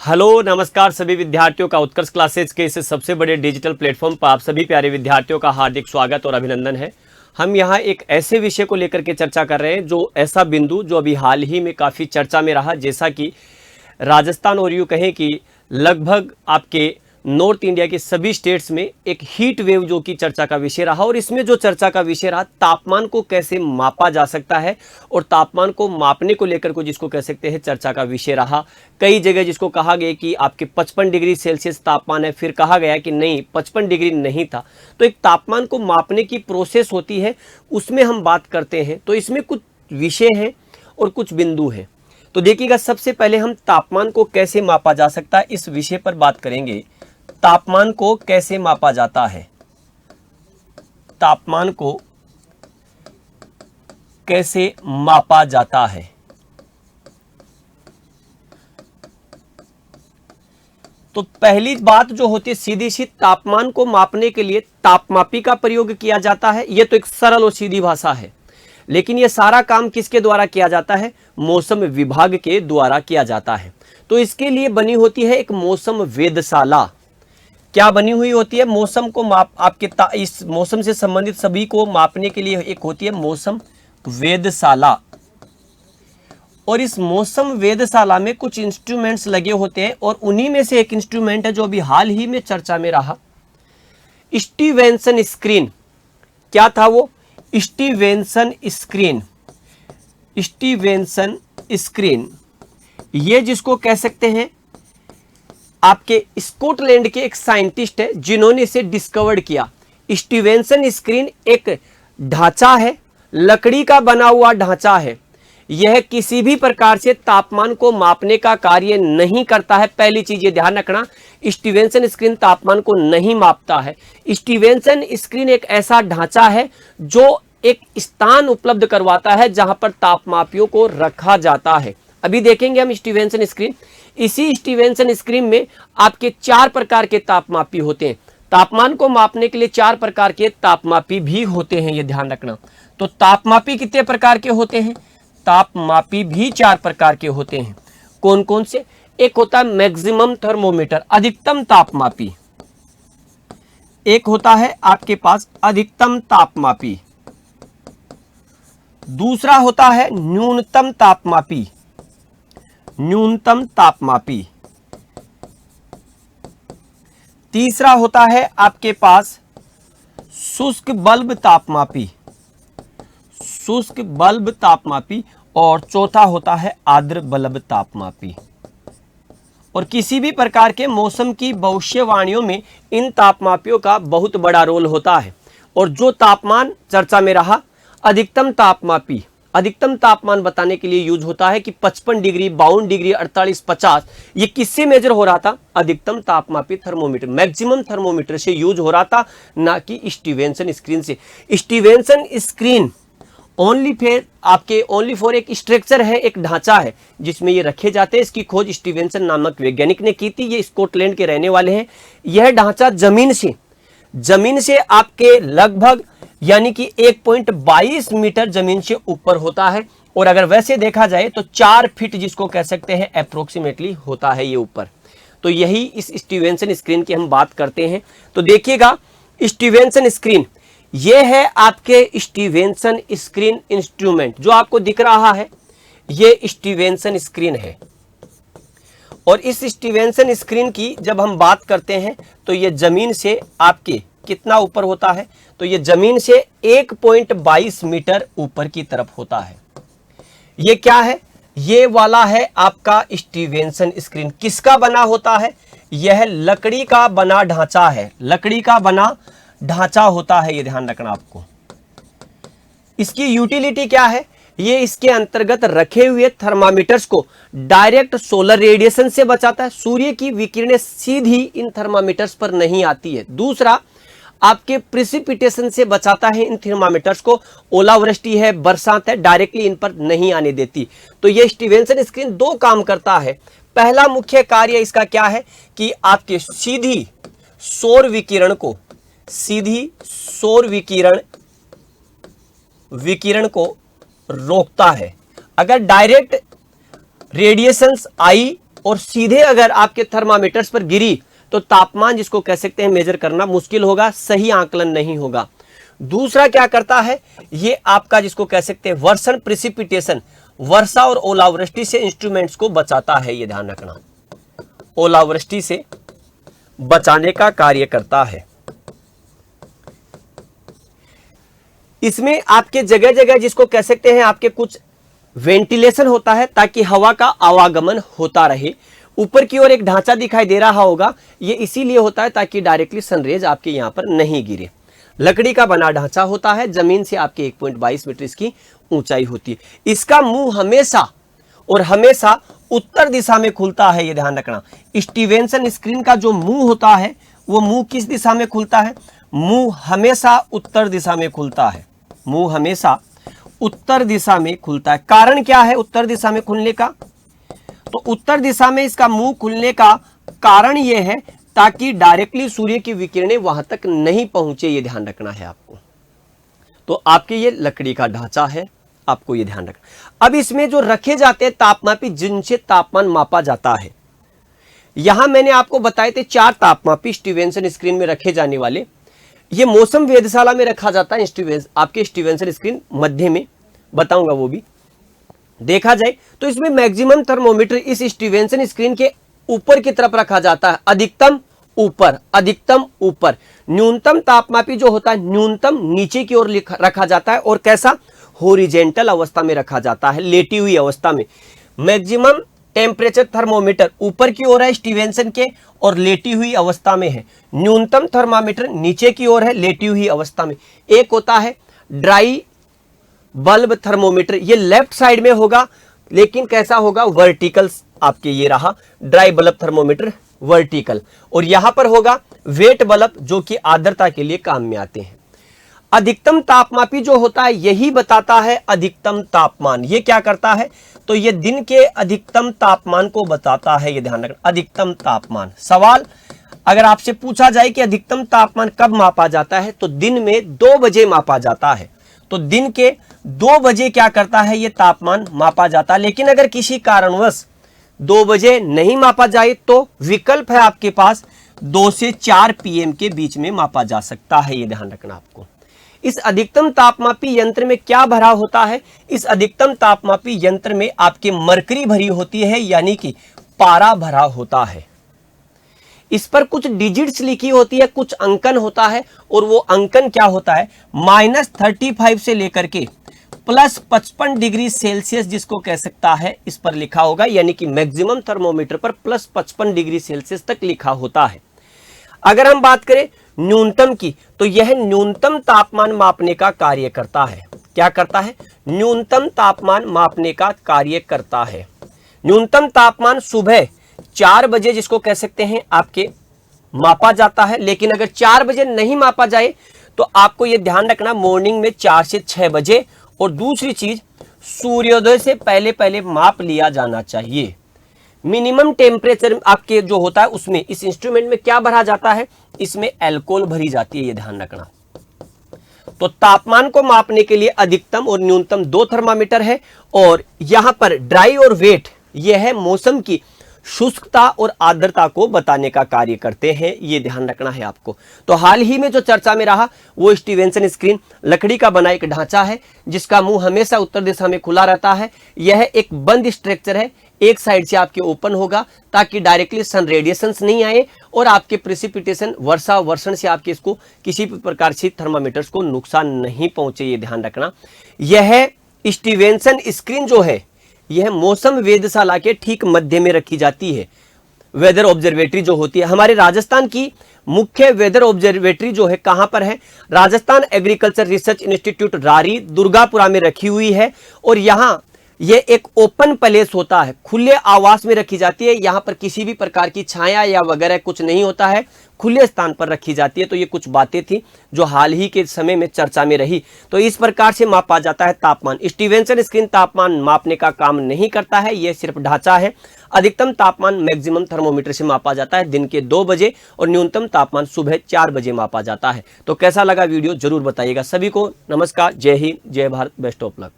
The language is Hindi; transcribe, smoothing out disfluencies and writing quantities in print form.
हेलो नमस्कार सभी विद्यार्थियों का उत्कर्ष क्लासेज के इस सबसे बड़े डिजिटल प्लेटफॉर्म पर आप सभी प्यारे विद्यार्थियों का हार्दिक स्वागत और अभिनंदन है। हम यहाँ एक ऐसे विषय को लेकर के चर्चा कर रहे हैं जो ऐसा बिंदु जो अभी हाल ही में काफ़ी चर्चा में रहा, जैसा कि राजस्थान और यूँ कहें कि लगभग आपके नॉर्थ इंडिया के सभी स्टेट्स में एक हीट वेव जो कि चर्चा का विषय रहा। और इसमें जो चर्चा का विषय रहा, तापमान को कैसे मापा जा सकता है और तापमान को मापने को लेकर को जिसको कह सकते हैं चर्चा का विषय रहा। कई जगह जिसको कहा गया कि आपके 55 डिग्री सेल्सियस तापमान है, फिर कहा गया कि नहीं 55 डिग्री नहीं था। तो एक तापमान को मापने की प्रोसेस होती है, उसमें हम बात करते हैं। तो इसमें कुछ विषय हैं और कुछ बिंदु हैं। तो देखिएगा, सबसे पहले हम तापमान को कैसे मापा जा सकता है इस विषय पर बात करेंगे। तापमान को कैसे मापा जाता है, तापमान को कैसे मापा जाता है। तो पहली बात जो होती है सीधी सी, तापमान को मापने के लिए तापमापी का प्रयोग किया जाता है। यह तो एक सरल और सीधी भाषा है, लेकिन यह सारा काम किसके द्वारा किया जाता है? मौसम विभाग के द्वारा किया जाता है। तो इसके लिए बनी होती है एक मौसम वेधशाला। क्या बनी हुई होती है? मौसम को माप आपके इस मौसम से संबंधित सभी को मापने के लिए एक होती है मौसम वेधशाला। और इस मौसम वेधशाला में कुछ इंस्ट्रूमेंट्स लगे होते हैं और उन्हीं में से एक इंस्ट्रूमेंट है जो अभी हाल ही में चर्चा में रहा, स्टीवेंसन स्क्रीन। क्या था वो? Stevenson screen. स्टीवेंसन स्क्रीन ये जिसको कह सकते हैं आपके स्कॉटलैंड के एक साइंटिस्ट है जिन्होंने इसे डिस्कवर्ड किया। स्टीवेंसन स्क्रीन एक ढांचा है, लकड़ी का बना हुआ ढांचा है। यह किसी भी प्रकार से तापमान को मापने का कार्य नहीं करता है। पहली चीज ये ध्यान रखना, स्टीवेंसन स्क्रीन तापमान को नहीं मापता है। स्टीवेंसन स्क्रीन एक ऐसा ढांचा है जो एक स्थान उपलब्ध करवाता है जहां पर तापमापियों को रखा जाता है। अभी देखेंगे हम स्टीवेंसन स्क्रीन। इसी स्टीवेंसन स्क्रीन में आपके 4 प्रकार के तापमापी होते हैं। तापमान को मापने के लिए 4 प्रकार के तापमापी भी होते हैं, ये ध्यान रखना। तो तापमापी कितने प्रकार के होते हैं? तापमापी भी 4 प्रकार के होते हैं। कौन कौन से? एक होता है मैक्सिमम थर्मोमीटर, अधिकतम तापमापी। एक होता है आपके पास अधिकतम तापमापी। दूसरा होता है न्यूनतम तापमापी। न्यूनतम तापमापी। तीसरा होता है आपके पास शुष्क बल्ब तापमापी। शुष्क बल्ब तापमापी। और चौथा होता है आर्द्र बल्ब तापमापी। और किसी भी प्रकार के मौसम की भविष्यवाणियों में इन तापमापियों का बहुत बड़ा रोल होता है। और जो तापमान चर्चा में रहा, अधिकतम तापमापी, अधिकतम तापमान बताने के लिए यूज होता है कि 55 डिग्री, 52 डिग्री, 48, 50। ये किससे मेजर हो रहा था? अधिकतम तापमापी थर्मोमीटर, मैक्सिमम थर्मोमीटर से यूज हो रहा था, ना कि स्टीवेंसन स्क्रीन से। स्टीवेंसन स्क्रीन ओनली फॉर एक स्ट्रक्चर है, एक ढांचा है जिसमें ये रखे जाते हैं। इसकी खोज स्टीवेंसन नामक वैज्ञानिक ने की थी। ये स्कॉटलैंड के रहने वाले हैं। यह ढांचा जमीन से आपके लगभग यानी कि 1.22 मीटर जमीन से ऊपर होता है। और अगर वैसे देखा जाए तो 4 फीट जिसको कह सकते हैं अप्रोक्सीमेटली होता है ये ऊपर। तो यही इस स्टीवेंसन स्क्रीन की हम बात करते हैं। तो देखिएगा, स्टीवेंसन स्क्रीन ये है आपके स्टीवेंसन स्क्रीन इंस्ट्रूमेंट जो आपको दिख रहा है, ये स्टीवेंसन स्क्रीन है। और इस स्टीवेंसन स्क्रीन की जब हम बात करते हैं तो ये जमीन से आपके कितना ऊपर होता है? तो ये जमीन से 1.22 मीटर ऊपर की तरफ होता है। ये क्या है? ये वाला है आपका स्टीवेंसन स्क्रीन। किसका बना होता है? यह लकड़ी का बना ढांचा है। लकड़ी का बना ढांचा होता है, ये ध्यान रखना आपको। इसकी यूटिलिटी क्या है? ये इसके अंतर्गत रखे हुए थर्मामीटर्स को डायरेक्ट सोलर रेडिएशन से बचाता है। सूर्य की विकिरणें सीधी इन थर्मामीटर्स पर नहीं आती है। दूसरा, आपके प्रिसिपिटेशन से बचाता है इन थर्मामीटर्स को। ओलावृष्टि है, बरसात है, डायरेक्टली इन पर नहीं आने देती। तो ये स्टीवेंसन स्क्रीन 2 काम करता है। पहला मुख्य कार्य इसका क्या है कि आपके सीधी सौर विकिरण को रोकता है। अगर डायरेक्ट रेडिएशंस आई और सीधे अगर आपके थर्मामीटर्स पर गिरी तो तापमान जिसको कह सकते हैं मेजर करना मुश्किल होगा, सही आंकलन नहीं होगा। दूसरा क्या करता है, ये आपका जिसको कह सकते हैं वर्षण प्रिसिपिटेशन, वर्षा और ओलावृष्टि से इंस्ट्रूमेंट्स को बचाता है, ये ध्यान रखना, ओलावृष्टि से बचाने का कार्य करता है। इसमें आपके जगह जगह जिसको कह सकते हैं आपके कुछ वेंटिलेशन होता है ताकि हवा का आवागमन होता रहे। ऊपर की ओर एक ढांचा दिखाई दे रहा होगा, ये इसीलिए होता है ताकि डायरेक्टली सनरेज आपके यहां पर नहीं गिरे। लकड़ी का बना ढांचा होता है, जमीन से आपके 1.22 मीटर इसकी ऊंचाई होती है। इसका मुंह हमेशा और हमेशा उत्तर दिशा में खुलता है, ये ध्यान रखना। स्टीवेंसन स्क्रीन का जो मुंह होता है वो मुंह किस दिशा में खुलता है, मुंह हमेशा उत्तर दिशा में खुलता है, मुंह हमेशा उत्तर दिशा में खुलता है। कारण क्या है उत्तर दिशा में खुलने का, तो उत्तर दिशा में इसका मुंह खुलने का कारण यह है ताकि डायरेक्टली सूर्य की विकिरणें वहां तक नहीं पहुंचे, ये ध्यान रखना है आपको। तो आपके ये लकड़ी का ढांचा है, आपको ये ध्यान रखना। अब इसमें जो रखे जाते हैं तापमापी जिनसे तापमान मापा जाता है, यहां मैंने आपको बताए थे 4 तापमापी स्टीवेंसन स्क्रीन में रखे जाने वाले। ये मौसम वेधशाला में रखा जाता है, आपके स्टीवेंसन स्क्रीन मध्य में बताऊंगा, वो भी देखा जाए तो इसमें मैक्सिमम थर्मोमीटर इस स्टीवेंसन स्क्रीन के ऊपर की तरफ रखा जाता है, अधिकतम ऊपर, अधिकतम ऊपर। न्यूनतम तापमापी जो होता है न्यूनतम नीचे की ओर रखा जाता है, और कैसा, हॉरिजेंटल अवस्था में रखा जाता है, लेटी हुई अवस्था में। मैक्सिमम टेम्परेचर थर्मोमीटर ऊपर की ओर है स्टीवेंसन के और लेटी हुई अवस्था में है। न्यूनतम थर्मामीटर नीचे की ओर है, लेटी हुई अवस्था में। एक होता है ड्राई बल्ब थर्मोमीटर, ये लेफ्ट साइड में होगा, लेकिन कैसा होगा, वर्टिकल। आपके ये रहा ड्राई बल्ब थर्मोमीटर वर्टिकल, और यहां पर होगा वेट बल्ब जो कि आर्द्रता के लिए काम में आते हैं। अधिकतम तापमापी जो होता है यही बताता है अधिकतम तापमान। ये क्या करता है, तो ये दिन के अधिकतम तापमान को बताता है, ये ध्यान रखना, अधिकतम तापमान। सवाल अगर आपसे पूछा जाए कि अधिकतम तापमान कब मापा जाता है, तो दिन में 2 बजे मापा जाता है। तो दिन के 2 बजे क्या करता है, ये तापमान मापा जाता है। लेकिन अगर किसी कारणवश 2 बजे नहीं मापा जाए तो विकल्प है आपके पास, 2 से 4 PM के बीच में मापा जा सकता है, ये ध्यान रखना आपको। इस अधिकतम तापमापी यंत्र में क्या भरा होता है, इस अधिकतम तापमापी यंत्र में आपके मरकरी भरी होती है, यानी कि पारा भरा होता है। इस पर कुछ डिजिट्स लिखी होती है, कुछ अंकन होता है, और वो अंकन क्या होता है, -35 से लेकर के +55 डिग्री सेल्सियस जिसको कह सकता है, इस पर लिखा होगा, यानी कि मैक्सिमम थर्मोमीटर पर +55 डिग्री सेल्सियस तक लिखा होता है। अगर हम बात करें न्यूनतम की, तो यह न्यूनतम तापमान मापने का कार्य करता है। क्या करता है, न्यूनतम तापमान मापने का कार्य करता है। न्यूनतम तापमान सुबह 4 बजे जिसको कह सकते हैं आपके मापा जाता है, लेकिन अगर 4 बजे नहीं मापा जाए तो आपको यह ध्यान रखना मॉर्निंग में 4 से 6 बजे। और दूसरी चीज, सूर्योदय से पहले पहले माप लिया जाना चाहिए। मिनिमम टेम्परेचर आपके जो होता है उसमें, इस इंस्ट्रूमेंट में क्या भरा जाता है, इसमें अल्कोहल भरी जाती है, ये ध्यान रखना। तो तापमान को मापने के लिए अधिकतम और न्यूनतम 2 थर्मामीटर है, और यहां पर ड्राई और वेट, यह है मौसम की शुष्कता और आर्द्रता को बताने का कार्य करते हैं, ये ध्यान रखना है आपको। तो हाल ही में जो चर्चा में रहा वो स्टीवेंसन स्क्रीन लकड़ी का बना एक ढांचा है जिसका मुंह हमेशा उत्तर दिशा में खुला रहता है। यह एक बंद स्ट्रक्चर है, एक साइड से आपके ओपन होगा ताकि डायरेक्टली सन रेडिएशंस नहीं आए और आपके प्रेसिपिटेशन वर्षा वर्षण से आपके इसको किसी भी प्रकार से थर्मामीटर्स को नुकसान नहीं पहुंचे, ये ध्यान रखना। यह स्टीवेंसन स्क्रीन जो है यह मौसम वेधशाला के ठीक मध्य में रखी जाती है। वेदर ऑब्जर्वेटरी जो होती है हमारे राजस्थान की मुख्य वेदर ऑब्जर्वेटरी जो है कहां पर है, Rajasthan agriculture research institute RARI Durgapura में रखी हुई है। और यहां यह एक ओपन प्लेस होता है, खुले आवास में रखी जाती है। यहां पर किसी भी प्रकार की छाया या वगैरह कुछ नहीं होता है, खुले स्थान पर रखी जाती है। तो ये कुछ बातें थी जो हाल ही के समय में चर्चा में रही। तो इस प्रकार से मापा जाता है तापमान। स्टीवेंसन स्क्रीन तापमान मापने का काम नहीं करता है, यह सिर्फ ढांचा है। अधिकतम तापमान मैक्सिमम थर्मोमीटर से मापा जाता है दिन के 2 बजे और न्यूनतम तापमान सुबह 4 बजे मापा जाता है। तो कैसा लगा वीडियो जरूर बताइएगा। सभी को नमस्कार, जय हिंद, जय भारत, बेस्ट ऑफ लक।